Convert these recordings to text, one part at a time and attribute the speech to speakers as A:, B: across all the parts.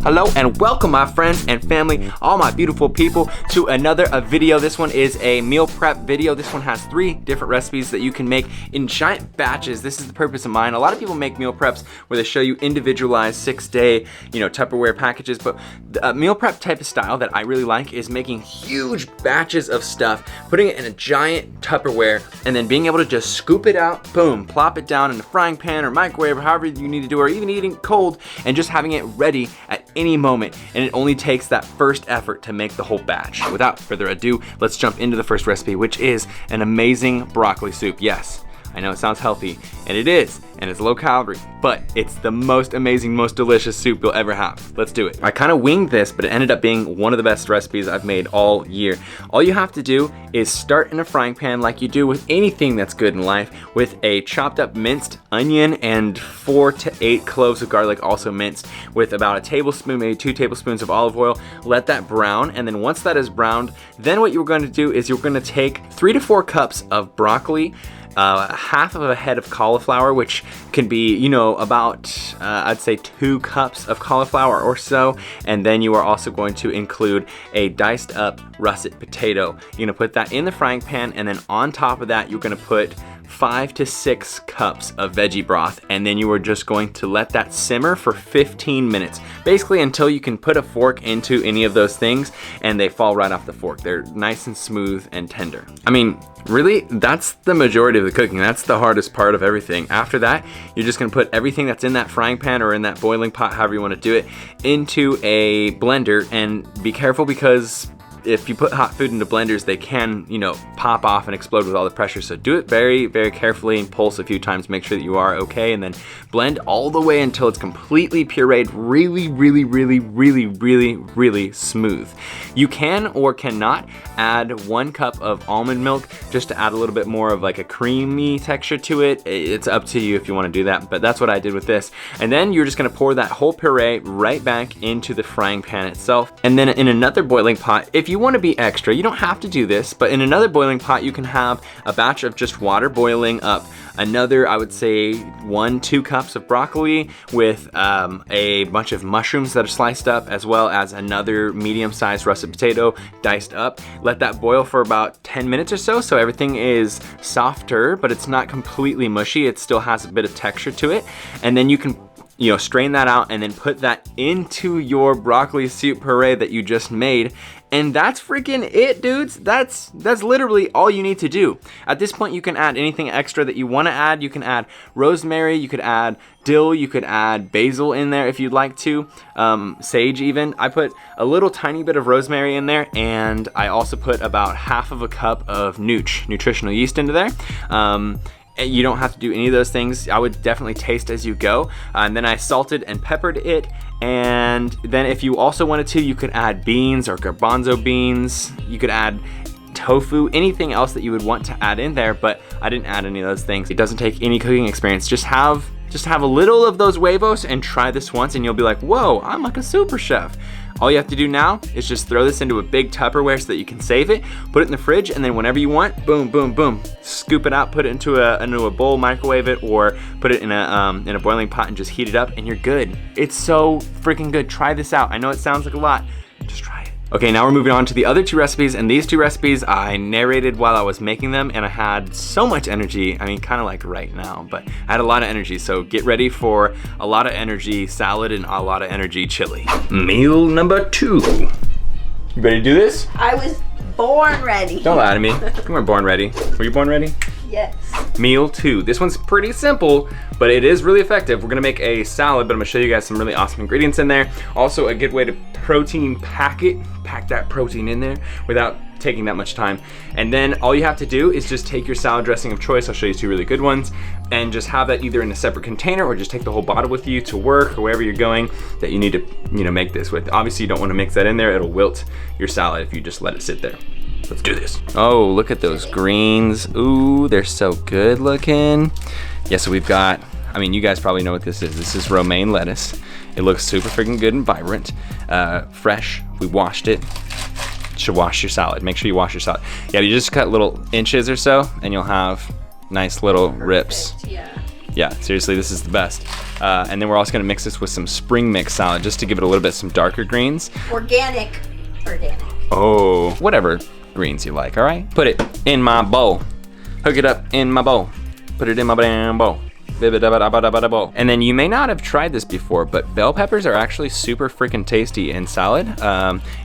A: Hello, and welcome my friends and family, all my beautiful people, to another video. This one is a meal prep video. This one has 3 different recipes that you can make in giant batches. This is the purpose of mine. A lot of people make meal preps where they show you individualized 6-day, Tupperware packages, but the meal prep type of style that I really like is making huge batches of stuff, putting it in a giant Tupperware, and then being able to just scoop it out, boom, plop it down in the frying pan or microwave or however you need to do, or even eating it cold, and just having it ready at any moment. And it only takes that first effort to make the whole batch. Without further ado, let's jump into the first recipe, which is an amazing broccoli soup. Yes, I know it sounds healthy, and it is, and it's low calorie, but it's the most amazing, most delicious soup you'll ever have. Let's do it. I kind of winged this, but it ended up being one of the best recipes I've made all year. All you have to do is start in a frying pan like you do with anything that's good in life, with a chopped up minced onion and 4 to 8 cloves of garlic, also minced, with about a tablespoon, maybe 2 tablespoons of olive oil. Let that brown, and then once that is browned, then what you're going to do is you're going to take 3 to 4 cups of broccoli, half of a head of cauliflower, which can be, about, I'd say 2 cups of cauliflower or so. And then you are also going to include a diced up russet potato. You're gonna put that in the frying pan, and then on top of that, you're gonna put 5 to 6 cups of veggie broth, and then you are just going to let that simmer for 15 minutes, basically until you can put a fork into any of those things and they fall right off the fork. They're nice and smooth and tender. I mean, really, that's the majority of the cooking. That's the hardest part of everything. After that, you're just gonna put everything that's in that frying pan or in that boiling pot, however you wanna do it, into a blender. And be careful, because if you put hot food into blenders, they can, pop off and explode with all the pressure. So do it very, very carefully and pulse a few times, make sure that you are okay, and then blend all the way until it's completely pureed, really, really, really, really, really, really smooth. You can or cannot add 1 cup of almond milk just to add a little bit more of like a creamy texture to it. It's up to you if you want to do that, but that's what I did with this. And then you're just gonna pour that whole puree right back into the frying pan itself. And then in another boiling pot, if you want to be extra, you don't have to do this, but in another boiling pot, you can have a batch of just water boiling up another, I would say 1-2 cups of broccoli with a bunch of mushrooms that are sliced up, as well as another medium-sized russet potato diced up. Let that boil for about 10 minutes or so everything is softer, but it's not completely mushy. It still has a bit of texture to it. And then you can strain that out and then put that into your broccoli soup puree that you just made. And that's freaking it, dudes. That's literally all you need to do. At this point, you can add anything extra that you want to add. You can add rosemary, you could add dill, you could add basil in there if you'd like to, sage even. I put a little tiny bit of rosemary in there, and I also put about half of a cup of nutritional yeast into there. You don't have to do any of those things. I would definitely taste as you go. And then I salted and peppered it. And then if you also wanted to, you could add beans or garbanzo beans. You could add tofu, anything else that you would want to add in there, but I didn't add any of those things. It doesn't take any cooking experience. Just have a little of those huevos and try this once, and you'll be like, whoa, I'm like a super chef. All you have to do now is just throw this into a big Tupperware so that you can save it, put it in the fridge, and then whenever you want, boom, boom, boom, scoop it out, put it into a bowl, microwave it, or put it in a boiling pot and just heat it up, and you're good. It's so freaking good. Try this out. I know it sounds like a lot. Just try it. Okay, now we're moving on to the other 2 recipes, and these 2 recipes I narrated while I was making them, and I had so much energy. I mean, kind of like right now, but I had a lot of energy, so get ready for a lot of energy salad and a lot of energy chili. Meal number 2. You ready to do this?
B: I was born ready.
A: Don't lie to me. You weren't born ready. Were you born ready?
B: Yes.
A: Meal 2. This one's pretty simple, but it is really effective. We're gonna make a salad, but I'm gonna show you guys some really awesome ingredients in there. Also, a good way to protein pack that protein in there without taking that much time. And then all you have to do is just take your salad dressing of choice. I'll show you 2 really good ones, and just have that either in a separate container or just take the whole bottle with you to work or wherever you're going that you need to make this with. Obviously, you don't want to mix that in there. It'll wilt your salad if you just let it sit there. Let's do this. Oh, look at those greens. Ooh, they're so good looking. Yeah, so we've got, I mean, you guys probably know what this is. This is romaine lettuce. It looks super freaking good and vibrant. Fresh, we washed it. should wash your salad. Make sure you wash your salad. Yeah, you just cut little inches or so, and you'll have nice little rips. Yeah, seriously, this is the best. And then we're also gonna mix this with some spring mix salad just to give it a little bit some darker greens.
B: Organic.
A: Oh, whatever greens you like, all right? Put it in my bowl. Hook it up in my bowl. Put it in my damn bowl. And then you may not have tried this before, but bell peppers are actually super freaking tasty in salad.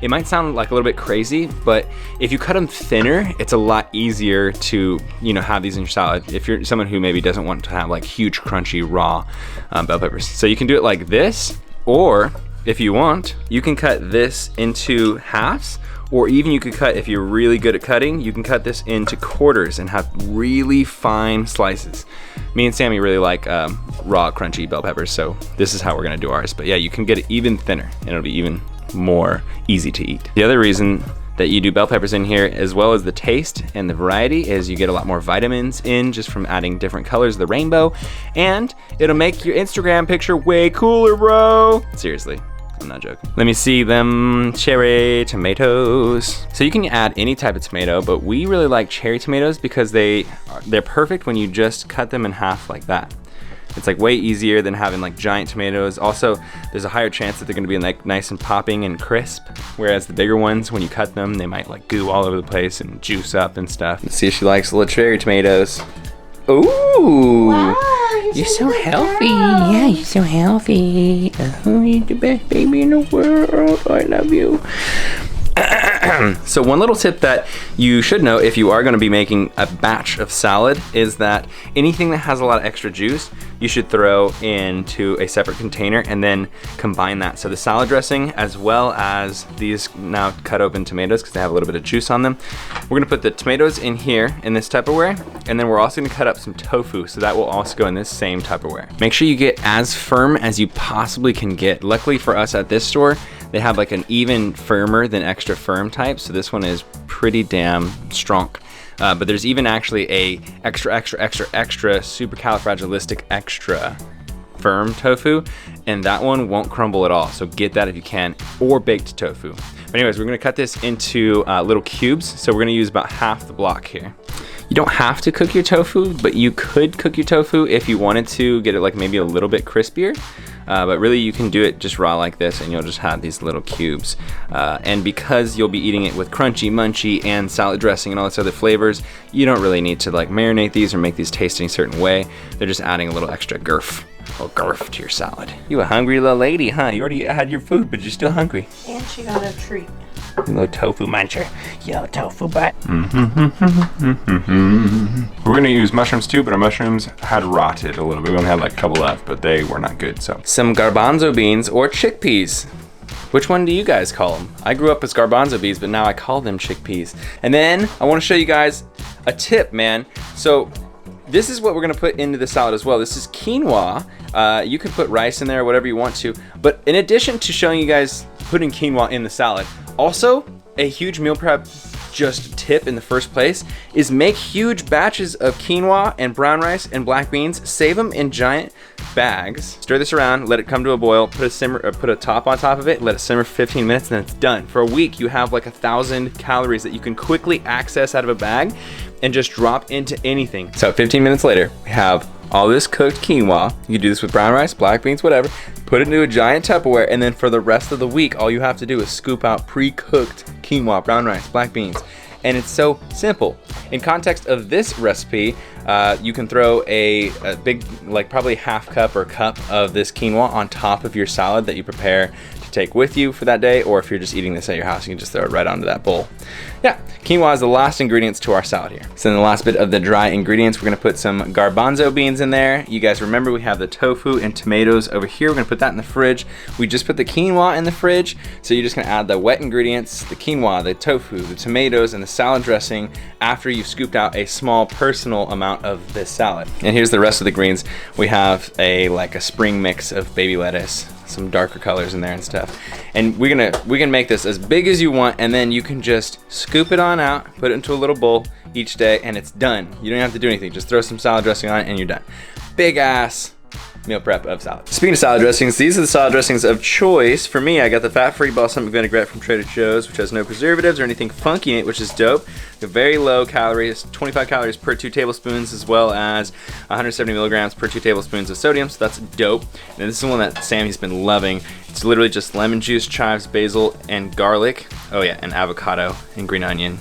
A: It might sound like a little bit crazy, but if you cut them thinner, it's a lot easier to, you know, have these in your salad. If you're someone who maybe doesn't want to have like huge crunchy raw bell peppers. So you can do it like this, or if you want, you can cut this into halves, or even you could cut, if you're really good at cutting, you can cut this into quarters and have really fine slices. Me and Sammy really like raw, crunchy bell peppers, so this is how we're gonna do ours. But yeah, you can get it even thinner and it'll be even more easy to eat. The other reason that you do bell peppers in here, as well as the taste and the variety, is you get a lot more vitamins in just from adding different colors of the rainbow, and it'll make your Instagram picture way cooler, bro. Seriously. I'm not joking. Let me see them cherry tomatoes. So you can add any type of tomato, but we really like cherry tomatoes because they're perfect when you just cut them in half like that. It's like way easier than having like giant tomatoes. Also, there's a higher chance that they're gonna be like nice and popping and crisp, whereas the bigger ones, when you cut them, they might like goo all over the place and juice up and stuff. Let's see if she likes the little cherry tomatoes. Ooh.
B: Wow,
A: you're so healthy. Yeah, you're so healthy. Oh, you're the best baby in the world. I love you. So one little tip that you should know if you are going to be making a batch of salad is that anything that has a lot of extra juice, you should throw into a separate container and then combine that. So the salad dressing, as well as these now cut open tomatoes, because they have a little bit of juice on them, we're gonna put the tomatoes in here in this Tupperware, and then we're also gonna cut up some tofu, so that will also go in this same Tupperware. Make sure you get as firm as you possibly can get. Luckily for us at this store, they have like an even firmer than extra firm type, so this one is pretty damn strong. But there's even actually a extra supercalifragilistic extra firm tofu, and that one won't crumble at all. So get that if you can, or baked tofu. But anyways, we're gonna cut this into little cubes. So we're gonna use about half the block here. You don't have to cook your tofu, but you could cook your tofu if you wanted to get it like maybe a little bit crispier. But really you can do it just raw like this and you'll just have these little cubes. And because you'll be eating it with crunchy, munchy, and salad dressing and all this other flavors, you don't really need to like marinate these or make these taste any certain way. They're just adding a little extra girth to your salad. You a hungry little lady, huh? You already had your food, but you're still hungry.
B: And she got a treat.
A: You little tofu muncher. You little tofu butt. We're gonna use mushrooms too, but our mushrooms had rotted a little bit. We only had like a couple left, but they were not good, so. Some garbanzo beans or chickpeas. Which one do you guys call them? I grew up as garbanzo beans, but now I call them chickpeas. And then I wanna show you guys a tip, man. So this is what we're gonna put into the salad as well. This is quinoa. You can put rice in there or whatever you want to. But in addition to showing you guys putting quinoa in the salad, also a huge meal prep just tip in the first place is make huge batches of quinoa and brown rice and black beans. Save them in giant bags. Stir this around, let it come to a boil, put a top on top of it, let it simmer for 15 minutes, and then it's done. For a week, you have like 1,000 calories that you can quickly access out of a bag and just drop into anything. So 15 minutes later, we have all this cooked quinoa. You can do this with brown rice, black beans, whatever. Put it into a giant Tupperware, and then for the rest of the week, all you have to do is scoop out pre-cooked quinoa, brown rice, black beans. And it's so simple. In context of this recipe, you can throw a big, like probably half cup or cup of this quinoa on top of your salad that you prepare to take with you for that day, or if you're just eating this at your house, you can just throw it right onto that bowl. Yeah, quinoa is the last ingredients to our salad here. So in the last bit of the dry ingredients, we're gonna put some garbanzo beans in there. You guys remember we have the tofu and tomatoes over here. We're gonna put that in the fridge. We just put the quinoa in the fridge, so you're just gonna add the wet ingredients, the quinoa, the tofu, the tomatoes, and the salad dressing after you've scooped out a small personal amount of this salad. And here's the rest of the greens. We have like a spring mix of baby lettuce, some darker colors in there and stuff. And we can make this as big as you want, and then you can just scoop it on out, put it into a little bowl each day, and it's done. You don't have to do anything. Just throw some salad dressing on it and you're done. Big ass meal prep of salad. Speaking of salad dressings, these are the salad dressings of choice. For me, I got the fat-free balsamic vinaigrette from Trader Joe's, which has no preservatives or anything funky in it, which is dope. They're very low calories, 25 calories per 2 tablespoons, as well as 170 milligrams per 2 tablespoons of sodium, so that's dope. And this is one that Sammy's been loving. It's literally just lemon juice, chives, basil, and garlic. Oh yeah, and avocado and green onion.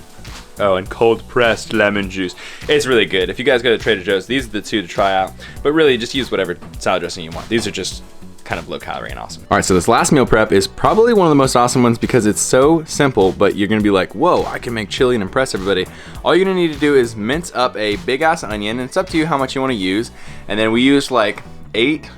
A: Oh, and cold pressed lemon juice. It's really good. If you guys go to Trader Joe's, these are the 2 to try out. But really, just use whatever salad dressing you want. These are just kind of low calorie and awesome. All right, so this last meal prep is probably one of the most awesome ones because it's so simple, but you're gonna be like, whoa, I can make chili and impress everybody. All you're gonna need to do is mince up a big ass onion, and it's up to you how much you wanna use. And then we used like 8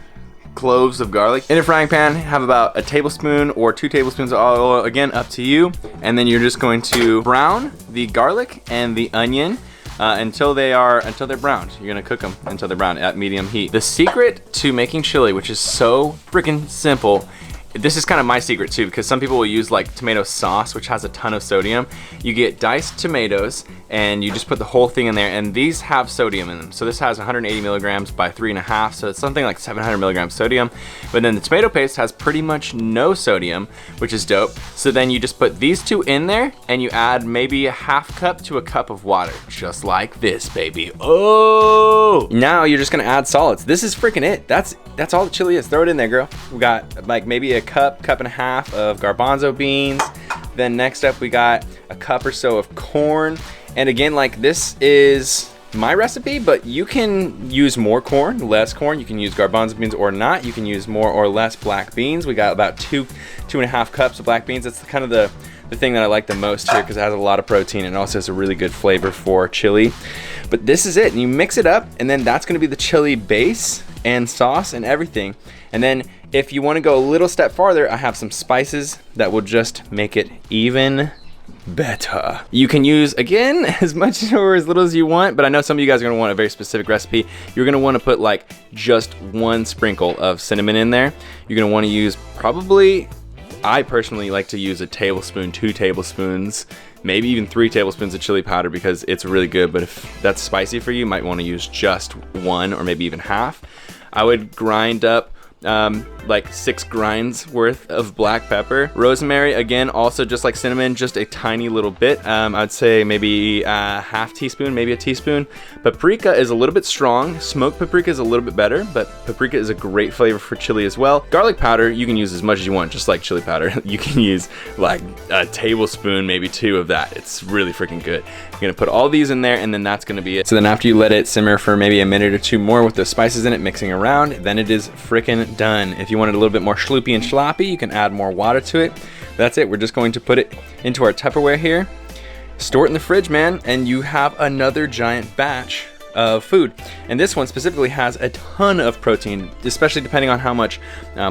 A: cloves of garlic. In a frying pan, have about a tablespoon or 2 tablespoons of olive oil, again, up to you. And then you're just going to brown the garlic and the onion until they're browned. You're gonna cook them until they're brown at medium heat. The secret to making chili, which is so freaking simple, this is kind of my secret too, because some people will use like tomato sauce, which has a ton of sodium. You get diced tomatoes and you just put the whole thing in there, and these have sodium in them. So this has 180 milligrams by 3.5, so it's something like 700 milligrams sodium. But then the tomato paste has pretty much no sodium, which is dope. So then you just put these 2 in there and you add maybe a half cup to a cup of water, just like this, baby. Oh! Now you're just gonna add solids. This is freaking it. That's all the chili is. Throw it in there, girl. We got like maybe a cup and a half of garbanzo beans. Then next up we got a cup or so of corn. And again, like, this is my recipe, but you can use more corn, less corn. You can use garbanzo beans or not. You can use more or less black beans. We got about 2.5 cups of black beans. That's kind of the thing that I like the most here because it has a lot of protein and also has a really good flavor for chili. But this is it, and you mix it up, and then that's gonna be the chili base and sauce and everything. And then if you wanna go a little step farther, I have some spices that will just make it even better. You can use, again, as much or as little as you want, but I know some of you guys are gonna want a very specific recipe. You're gonna wanna put like just 1 sprinkle of cinnamon in there. You're gonna wanna use probably, I personally like to use a tablespoon, 2 tablespoons, maybe even 3 tablespoons of chili powder because it's really good. But if that's spicy for you, you might wanna use just 1 or maybe even half. I would grind up like 6 grinds worth of black pepper. Rosemary, again, also just like cinnamon, just a tiny little bit. I'd say maybe a half teaspoon, maybe a teaspoon. Paprika is a little bit strong. Smoked paprika is a little bit better, but paprika is a great flavor for chili as well. Garlic powder, you can use as much as you want, just like chili powder. You can use like a tablespoon, maybe 2 of that. It's really freaking good. You're gonna put all these in there, and then that's gonna be it. So then after you let it simmer for maybe a minute or 2 more with the spices in it, mixing around, then it is freaking done. If you want it a little bit more schloopy and sloppy, you can add more water to it. That's it. We're just going to put it into our Tupperware here, store it in the fridge, man, and you have another giant batch of food. And this one specifically has a ton of protein, especially depending on how much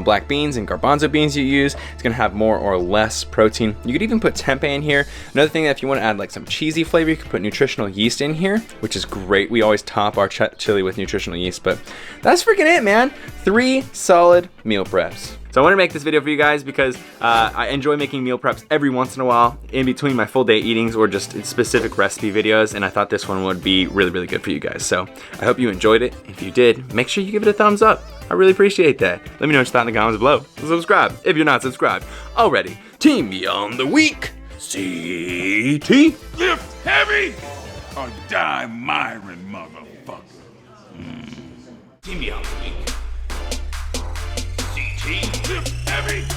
A: black beans and garbanzo beans you use. It's gonna have more or less protein. You could even put tempeh in here. Another thing, that if you want to add like some cheesy flavor, you can put nutritional yeast in here, which is great. We always top our chili with nutritional yeast, but that's freaking it, man. 3 solid meal preps. So I want to make this video for you guys because I enjoy making meal preps every once in a while in between my full day eatings or just specific recipe videos, and I thought this one would be really, really good for you guys. So I hope you enjoyed it. If you did, make sure you give it a thumbs up. I really appreciate that. Let me know what you thought in the comments below. Subscribe if you're not subscribed already. Team Beyond the Week, CT.
C: Lift heavy or die MIRIN, motherfucker. Team Beyond the Week. CT. Lift heavy.